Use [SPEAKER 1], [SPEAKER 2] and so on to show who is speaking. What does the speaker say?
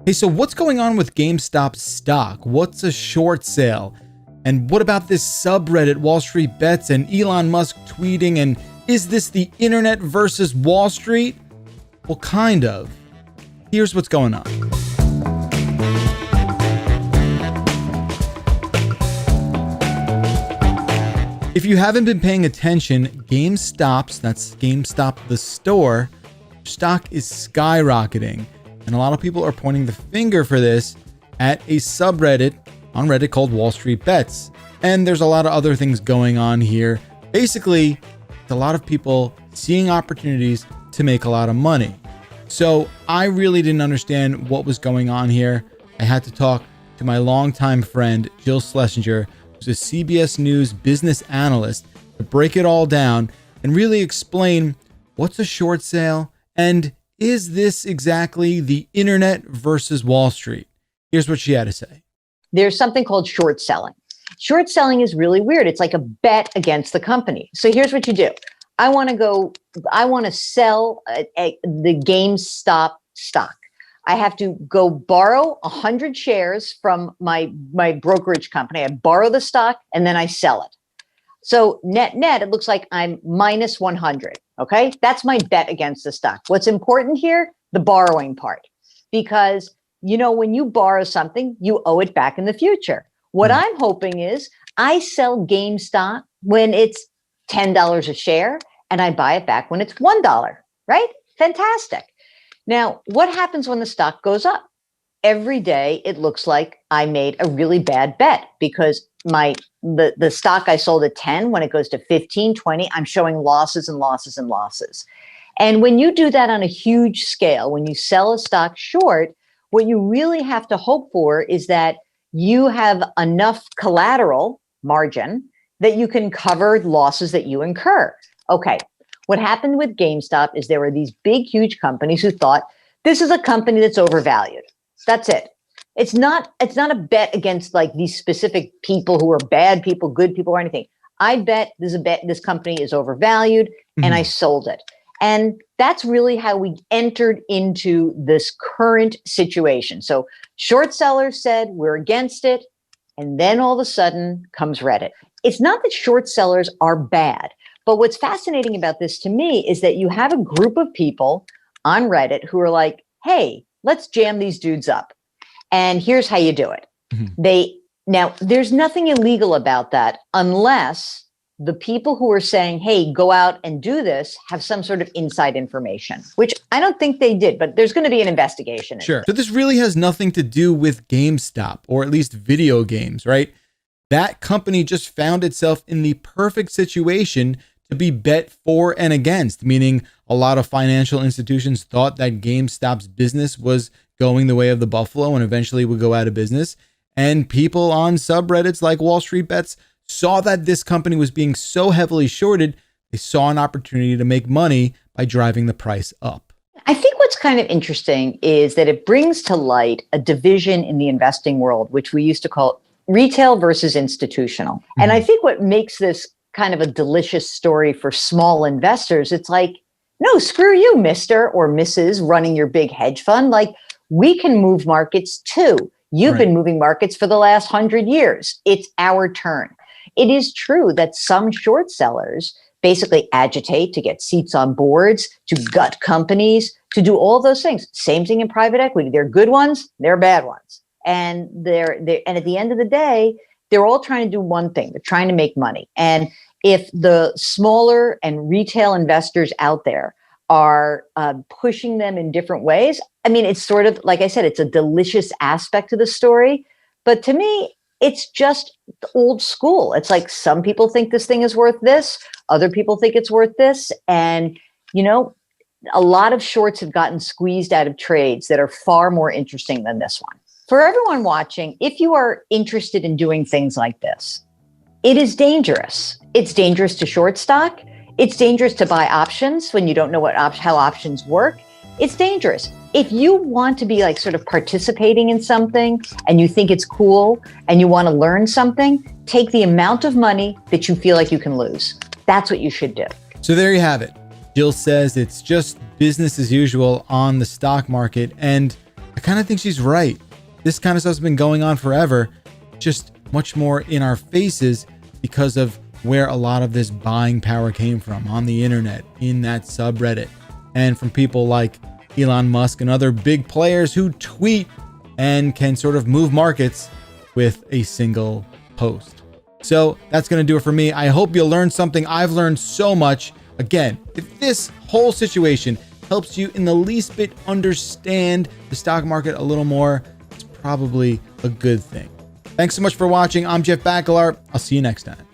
[SPEAKER 1] Hey, so what's going on with GameStop stock? What's a short sale? And what about this subreddit, Wall Street Bets, and Elon Musk tweeting? And is this the internet versus Wall Street? Well, kind of. Here's what's going on. If you haven't been paying attention, GameStop's, that's GameStop the store, stock is skyrocketing. And a lot of people are pointing the finger for this at a subreddit on Reddit called Wall Street Bets. And there's a lot of other things going on here. Basically, it's a lot of people seeing opportunities to make a lot of money. So I really didn't understand what was going on here. I had to talk to my longtime friend, Jill Schlesinger, who's a CBS News business analyst, to break it all down and really explain what's a short sale and is this exactly the internet versus Wall Street? Here's what she had to say.
[SPEAKER 2] There's something called short selling. Short selling is really weird. It's like a bet against the company. So here's what you do. I want to sell the GameStop stock. I have to go borrow 100 shares from my brokerage company. I borrow the stock and then I sell it. So net, it looks like I'm minus 100. Okay. That's my bet against the stock. What's important here? The borrowing part, because when you borrow something, you owe it back in the future. What I'm hoping is I sell GameStop when it's $10 a share and I buy it back when it's $1, right? Fantastic. Now, what happens when the stock goes up? Every day, it looks like I made a really bad bet because the stock I sold at 10, when it goes to 15, 20, I'm showing losses and losses and losses. And when you do that on a huge scale, when you sell a stock short, what you really have to hope for is that you have enough collateral margin that you can cover losses that you incur. Okay. What happened with GameStop is there were these big, huge companies who thought this is a company that's overvalued. That's it. It's not a bet against like these specific people who are bad people, good people, or anything. I bet this company is overvalued, and I sold it. And that's really how we entered into this current situation. So short sellers said we're against it, and then all of a sudden comes Reddit. It's not that short sellers are bad, but what's fascinating about this to me is that you have a group of people on Reddit who are like, hey, let's jam these dudes up. And here's how you do it. Now, there's nothing illegal about that unless the people who are saying, hey, go out and do this have some sort of inside information, which I don't think they did, but there's going to be an investigation.
[SPEAKER 1] Sure. So this really has nothing to do with GameStop, or at least video games, right? That company just found itself in the perfect situation to be bet for and against, meaning a lot of financial institutions thought that GameStop's business was going the way of the buffalo and eventually would go out of business. And people on subreddits like Wall Street Bets saw that this company was being so heavily shorted, they saw an opportunity to make money by driving the price up.
[SPEAKER 2] I think what's kind of interesting is that it brings to light a division in the investing world, which we used to call retail versus institutional. And I think what makes this kind of a delicious story for small investors, it's like, no, screw you, Mr. or Mrs. running your big hedge fund. Like, we can move markets too. You've been moving markets for the last 100 years. It's our turn. It is true that some short sellers basically agitate to get seats on boards, to gut companies, to do all those things. Same thing in private equity. There are good ones, there are bad ones. And and at the end of the day, they're all trying to do one thing. They're trying to make money. And if the smaller and retail investors out there are pushing them in different ways, I mean, it's sort of, like I said, it's a delicious aspect of the story. But to me, it's just old school. It's like some people think this thing is worth this. Other people think it's worth this. And, a lot of shorts have gotten squeezed out of trades that are far more interesting than this one. For everyone watching, if you are interested in doing things like this, it is dangerous. It's dangerous to short stock. It's dangerous to buy options when you don't know how options work. It's dangerous. If you want to be like sort of participating in something and you think it's cool and you want to learn something, take the amount of money that you feel like you can lose. That's what you should do.
[SPEAKER 1] So there you have it. Jill says it's just business as usual on the stock market. And I kind of think she's right. This kind of stuff's been going on forever, just much more in our faces because of where a lot of this buying power came from on the internet, in that subreddit, and from people like Elon Musk and other big players who tweet and can sort of move markets with a single post. So that's going to do it for me. I hope you learned something. I've learned so much. Again, if this whole situation helps you in the least bit understand the stock market a little more, it's probably a good thing. Thanks so much for watching. I'm Jeff Bakalar. I'll see you next time.